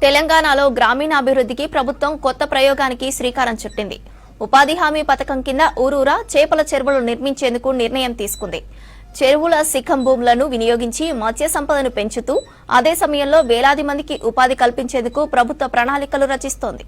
తెలంగాణలో గ్రామీణాభివృద్ధికి ప్రభుత్వం కొత్త ప్రయోగానికి శ్రీకారం చుట్టింది. ఉపాధి హామీ పథకం కింద ఊరూరా చేపల చెరువులు నిర్మించేందుకు నిర్ణయం తీసుకుంది. చెరువుల శిఖం భూములను వినియోగించి మత్స్య సంపదను పెంచుతూ అదే సమయంలో వేలాది మందికి ఉపాధి కల్పించేందుకు ప్రభుత్వ ప్రణాళికలు రచిస్తోంది.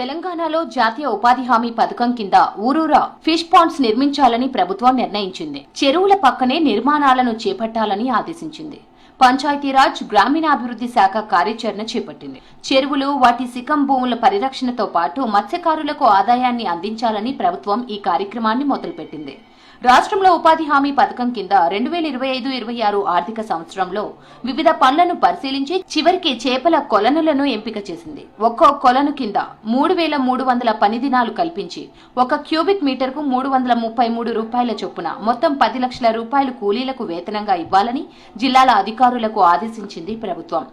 తెలంగాణలో జాతీయ ఉపాధి హామీ పథకం కింద ఊరూరా ఫిష్ పాండ్స్ నిర్మించాలని ప్రభుత్వం నిర్ణయించింది. చెరువుల పక్కనే నిర్మాణాలను చేపట్టాలని ఆదేశించింది. పంచాయతీరాజ్ గ్రామీణాభివృద్ధి శాఖ కార్యాచరణ చేపట్టింది. చెరువులు, వాటి శిఖం భూముల పరిరక్షణతో పాటు మత్స్యకారులకు ఆదాయాన్ని అందించాలని ప్రభుత్వం ఈ కార్యక్రమాన్ని మొదలుపెట్టింది. రాష్ట్రంలో ఉపాధి హామీ పథకం కింద 2025-26 ఆర్థిక సంవత్సరంలో వివిధ పనులను పరిశీలించి చివరికి చేపల కొలనులను ఎంపిక చేసింది. ఒక్కో కొలను కింద 3,300 పని దినాలు కల్పించి 1 క్యూబిక్ మీటర్కు 333 రూపాయల చొప్పున మొత్తం 10 లక్షల రూపాయలు కూలీలకు వేతనంగా ఇవ్వాలని జిల్లాల అధికారులకు ఆదేశించింది ప్రభుత్వం.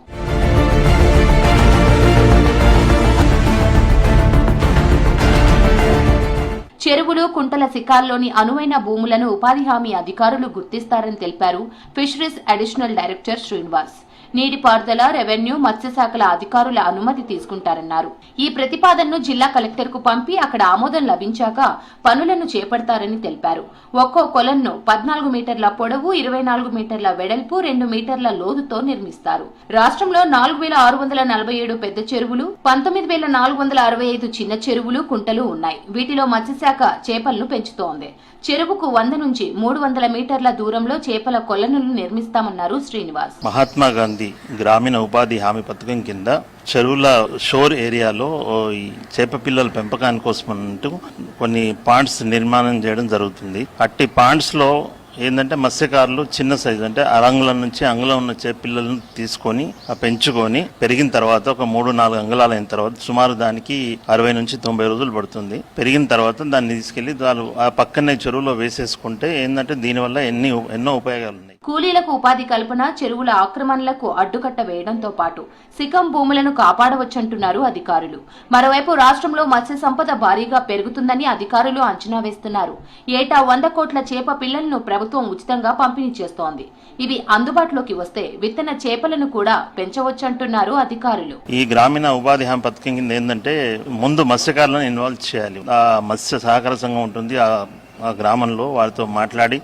చెరువులు, కుంటల శిఖాల్లోని అనువైన భూములను ఉపాధి హామీ అధికారులు గుర్తిస్తారని తెలిపారు ఫిషరీస్ అడిషనల్ డైరెక్టర్ శ్రీనివాస్. నీటిపారుదల, రెవెన్యూ, మత్స్యశాఖల అధికారుల అనుమతి తీసుకుంటారన్నారు. ఈ ప్రతిపాదనను జిల్లా కలెక్టర్ కు పంపి అక్కడ ఆమోదం లభించాక పనులను చేపడతారని తెలిపారు. ఒక్కో కొలన్ను 14 మీటర్ల పొడవు, 24 మీటర్ల వెడల్పు, 2 మీటర్ల లోతుతో నిర్మిస్తారు. రాష్ట్రంలో 4,647 పెద్ద చెరువులు, 19,465 చిన్న చెరువులు, కుంటలు ఉన్నాయి. వీటిలో మత్స్యశాఖ చేపలను పెంచుతోంది. చెరువుకు 100 నుంచి 300 మీటర్ల దూరంలో చేపల కొలనులు నిర్మిస్తామన్నారు శ్రీనివాస్. మహాత్మా గాంధీ గ్రామీణ ఉపాధి హామీ పథకం కింద చెరువుల షోర్ ఏరియాలో ఈ చేప పిల్లల పెంపకాని కోసం అంటూ కొన్ని పాండ్స్ నిర్మాణం చేయడం జరుగుతుంది. అట్టి పాండ్స్ లో ఏంటంటే మత్స్యకారులు చిన్న సైజు అంటే అరంగులం నుంచి అంగుళం ఉన్న చేప పిల్లలను తీసుకొని పెంచుకొని పెరిగిన తర్వాత ఒక 3-4 అంగుళాలు అయిన తర్వాత సుమారు దానికి 60 నుంచి 90 రోజులు పడుతుంది. పెరిగిన తర్వాత దాన్ని తీసుకెళ్లి ఆ పక్కనే చెరువులో వేసేసుకుంటే ఏంటంటే దీనివల్ల ఎన్నో ఉపయోగాలు ఉన్నాయి. కూలీలకు ఉపాధి కల్పన, చెరువుల ఆక్రమణలకు అడ్డుకట్ట వేయడంతో పాటు శిఖం భూములను కాపాడవచ్చంటున్నారు అధికారులు. మరోవైపు రాష్ట్రంలో మత్స్య సంపద భారీగా పెరుగుతుందని అధికారులు అంచనా వేస్తున్నారు. ఏటా 100 కోట్ల చేప పిల్లలను ప్రభుత్వం ఉచితంగా పంపిణీ చేస్తోంది. ఇవి అందుబాటులోకి వస్తే విత్తన చేపలను కూడా పెంచవచ్చంటున్నారు అధికారులు. ఈ గ్రామీణ ఉపాధి హామీ పథకం కింద ఏంటంటే ముందు మత్స్యకారులను ఇన్వాల్వ్ చేయాలి. ఆ మత్స్య సహకార సంఘం ఉంటుంది, ఆ గ్రామంలో వారితో మాట్లాడి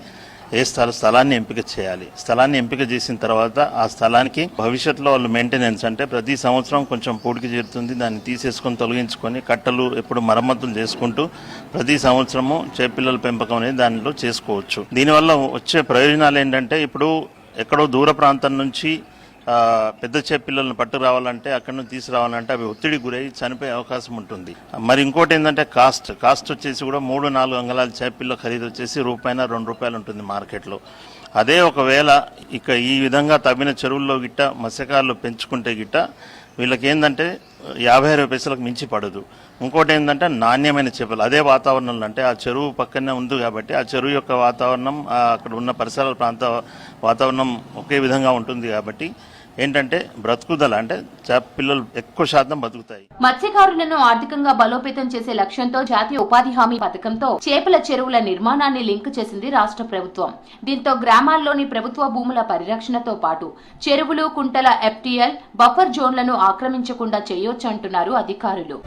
స్థలాన్ని ఎంపిక చేయాలి. స్థలాన్ని ఎంపిక చేసిన తర్వాత ఆ స్థలానికి భవిష్యత్తులో వాళ్ళు మెయింటెనెన్స్ అంటే ప్రతి సంవత్సరం కొంచెం పూడికి చేరుతుంది, దాన్ని తీసేసుకొని తొలగించుకొని కట్టలు ఎప్పుడు మరమ్మతులు చేసుకుంటూ ప్రతి సంవత్సరము చేపపిల్లల పెంపకం అనేది దానిలో చేసుకోవచ్చు. దీనివల్ల వచ్చే ప్రయోజనాలు ఏంటంటే ఇప్పుడు ఎక్కడో దూర ప్రాంతం నుంచి పెద్ద చేపపిల్లలను పట్టు రావాలంటే అక్కడి నుంచి తీసుకురావాలంటే అవి ఒత్తిడి గురై చనిపోయే అవకాశం ఉంటుంది. మరి ఇంకోటి ఏంటంటే కాస్ట్ వచ్చేసి కూడా 3-4 అంగుళాల చేపపిల్ల ఖరీదు వచ్చేసి ₹1-2 ఉంటుంది మార్కెట్లో. అదే ఒకవేళ ఇక ఈ విధంగా తవ్విన చెరువుల్లో గిట్ట మత్స్యకారులు పెంచుకుంటే గిట్ట వీళ్ళకి ఏంటంటే 50-60 పైసలకు మించి పడదు. ఇంకోటి ఏంటంటే నాణ్యమైన చేపలు అదే వాతావరణంలో అంటే ఆ చెరువు పక్కనే ఉంది కాబట్టి ఆ చెరువు యొక్క వాతావరణం అక్కడ ఉన్న పరిసరాల ప్రాంత వాతావరణం ఒకే విధంగా ఉంటుంది కాబట్టి ఏంటంటే బ్రతుకుదల అంటే చేప పిల్లలు ఎక్కువ శాతం బతుకుతాయి. మత్స్యకారులను ఆర్థికంగా బలోపేతం చేసే లక్ష్యంతో జాతీయ ఉపాధి హామీ పథకంతో చేపల చెరువుల నిర్మాణాన్ని లింక్ చేసింది రాష్ట్ర ప్రభుత్వం. దీంతో గ్రామాల్లోని ప్రభుత్వ భూముల పరిరక్షణతో పాటు చెరువులు, కుంటల FTL బఫర్ జోన్లను ఆక్రమించకుండా చేయొచ్చంటున్నారు అధికారులు.